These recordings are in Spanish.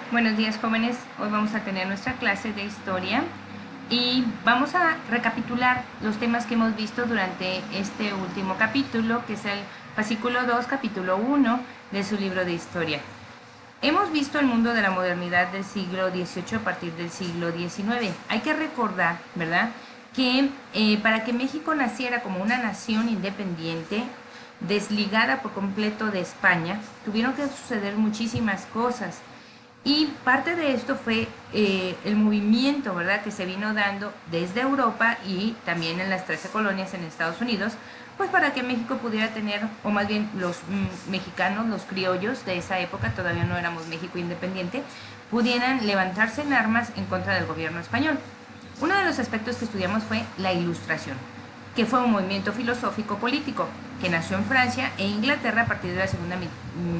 Buenos días, jóvenes. Hoy vamos a tener nuestra clase de historia y vamos a recapitular los temas que hemos visto durante este último capítulo, que es el fascículo 2, capítulo 1 de su libro de historia. Hemos visto el mundo de la modernidad del siglo XVIII a partir del siglo XIX. Hay que recordar, ¿verdad?, que para que México naciera como una nación independiente, desligada por completo de España, tuvieron que suceder muchísimas cosas. Y parte de esto fue el movimiento, ¿verdad?, que se vino dando desde Europa y también en las 13 colonias en Estados Unidos, pues para que México pudiera tener, o más bien los mexicanos, los criollos de esa época, todavía no éramos México independiente, pudieran levantarse en armas en contra del gobierno español. Uno de los aspectos que estudiamos fue la Ilustración, que fue un movimiento filosófico-político que nació en Francia e Inglaterra a partir de la segunda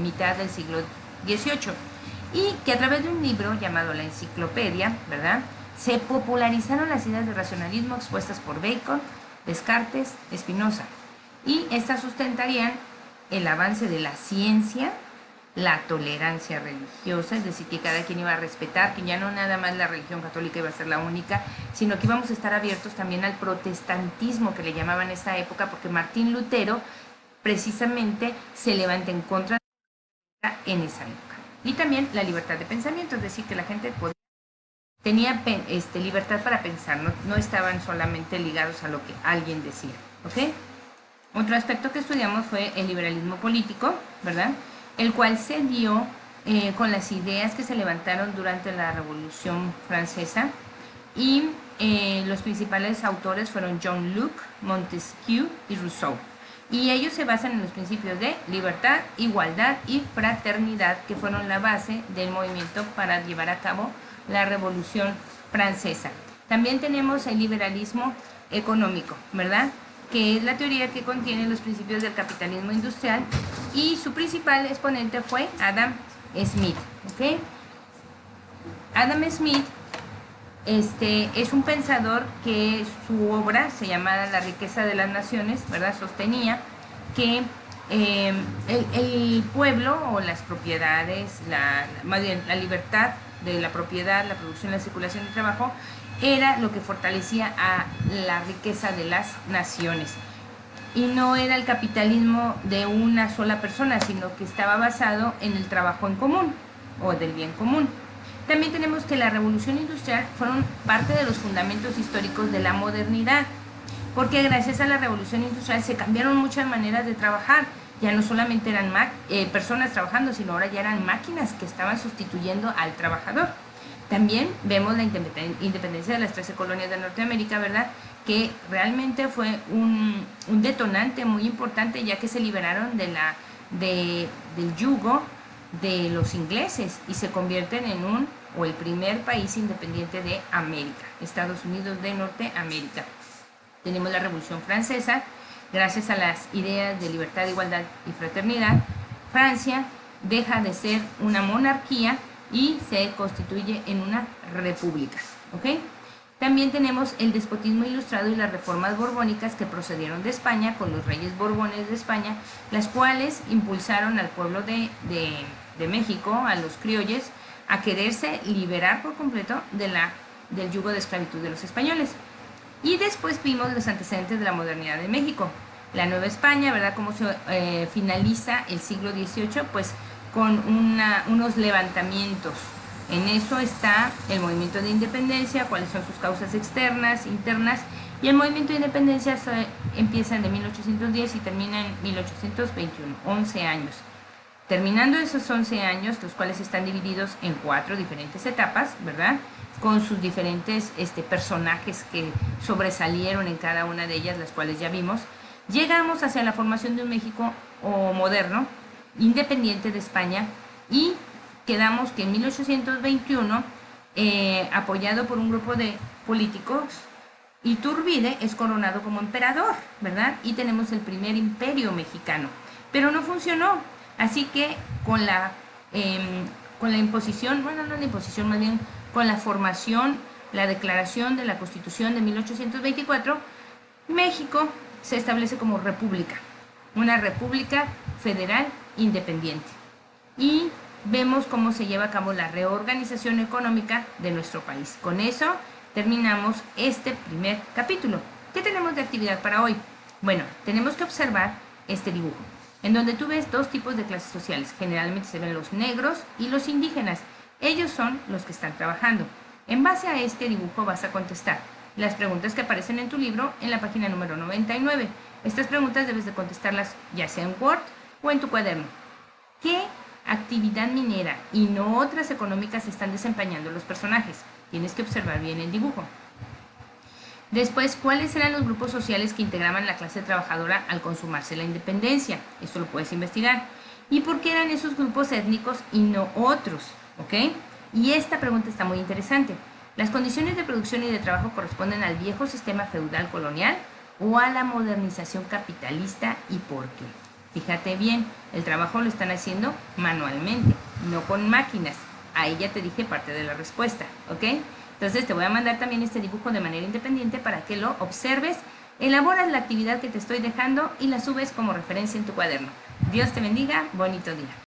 mitad del siglo XVIII, y que a través de un libro llamado La Enciclopedia, ¿verdad?, se popularizaron las ideas de racionalismo expuestas por Bacon, Descartes, Spinoza, y estas sustentarían el avance de la ciencia, la tolerancia religiosa, es decir, que cada quien iba a respetar, que ya no nada más la religión católica iba a ser la única, sino que íbamos a estar abiertos también al protestantismo, que le llamaban en esa época, porque Martín Lutero precisamente se levanta en contra de en esa época. Y también la libertad de pensamiento, es decir, que la gente tenía libertad para pensar, no estaban solamente ligados a lo que alguien decía, ¿ok? Otro aspecto que estudiamos fue el liberalismo político, ¿verdad?, el cual se dio con las ideas que se levantaron durante la Revolución Francesa, y los principales autores fueron John Locke, Montesquieu y Rousseau. Y ellos se basan en los principios de libertad, igualdad y fraternidad, que fueron la base del movimiento para llevar a cabo la Revolución Francesa. También tenemos el liberalismo económico, ¿verdad?, que es la teoría que contiene los principios del capitalismo industrial, y su principal exponente fue Adam Smith, ¿ok? Adam Smith es un pensador que su obra, se llamaba La riqueza de las naciones, ¿verdad?, sostenía que el pueblo o las propiedades, más bien la libertad de la propiedad, la producción, la circulación de trabajo, era lo que fortalecía a la riqueza de las naciones. Y no era el capitalismo de una sola persona, sino que estaba basado en el trabajo en común o del bien común. También tenemos que la revolución industrial fueron parte de los fundamentos históricos de la modernidad, porque gracias a la revolución industrial se cambiaron muchas maneras de trabajar. Ya no solamente eran personas trabajando, sino ahora ya eran máquinas que estaban sustituyendo al trabajador. También vemos la independencia de las 13 colonias de Norteamérica, ¿verdad?, que realmente fue un detonante muy importante, ya que se liberaron del yugo de los ingleses y se convierten en el primer país independiente de América, Estados Unidos de Norteamérica. Tenemos la Revolución Francesa. Gracias a las ideas de libertad, igualdad y fraternidad, Francia deja de ser una monarquía y se constituye en una república, ¿ok? También tenemos el despotismo ilustrado y las reformas borbónicas que procedieron de España con los reyes borbones de España, las cuales impulsaron al pueblo de México, a los criollos, a quererse liberar por completo del yugo de esclavitud de los españoles. Y después vimos los antecedentes de la modernidad de México, la Nueva España, ¿verdad?, cómo se finaliza el siglo XVIII, pues con unos levantamientos. En eso está el movimiento de independencia, cuáles son sus causas externas, internas, y el movimiento de independencia empieza en 1810 y termina en 1821, 11 años. Terminando esos 11 años, los cuales están divididos en 4 diferentes etapas, ¿verdad?, con sus diferentes personajes que sobresalieron en cada una de ellas, las cuales ya vimos, llegamos hacia la formación de un México moderno, independiente de España, y quedamos que en 1821, apoyado por un grupo de políticos, Iturbide es coronado como emperador, ¿verdad?, y tenemos el primer imperio mexicano. Pero no funcionó, así que con la imposición, bueno, no la imposición, más bien con la formación, la declaración de la Constitución de 1824, México se establece como república, una república federal independiente. Y vemos cómo se lleva a cabo la reorganización económica de nuestro país. Con eso terminamos este primer capítulo. ¿Qué tenemos de actividad para hoy? Bueno, tenemos que observar este dibujo, en donde tú ves dos tipos de clases sociales. Generalmente se ven los negros y los indígenas. Ellos son los que están trabajando. En base a este dibujo vas a contestar las preguntas que aparecen en tu libro en la página número 99. Estas preguntas debes de contestarlas ya sea en Word o en tu cuaderno. ¿Qué actividad minera y no otras económicas están desempeñando los personajes? Tienes que observar bien el dibujo. Después, ¿cuáles eran los grupos sociales que integraban la clase trabajadora al consumarse la independencia? Esto lo puedes investigar. ¿Y por qué eran esos grupos étnicos y no otros? ¿Ok? Y esta pregunta está muy interesante. ¿Las condiciones de producción y de trabajo corresponden al viejo sistema feudal colonial o a la modernización capitalista y por qué? Fíjate bien, el trabajo lo están haciendo manualmente, no con máquinas. Ahí ya te dije parte de la respuesta, ¿ok? Entonces te voy a mandar también este dibujo de manera independiente para que lo observes, elaboras la actividad que te estoy dejando y la subes como referencia en tu cuaderno. Dios te bendiga, bonito día.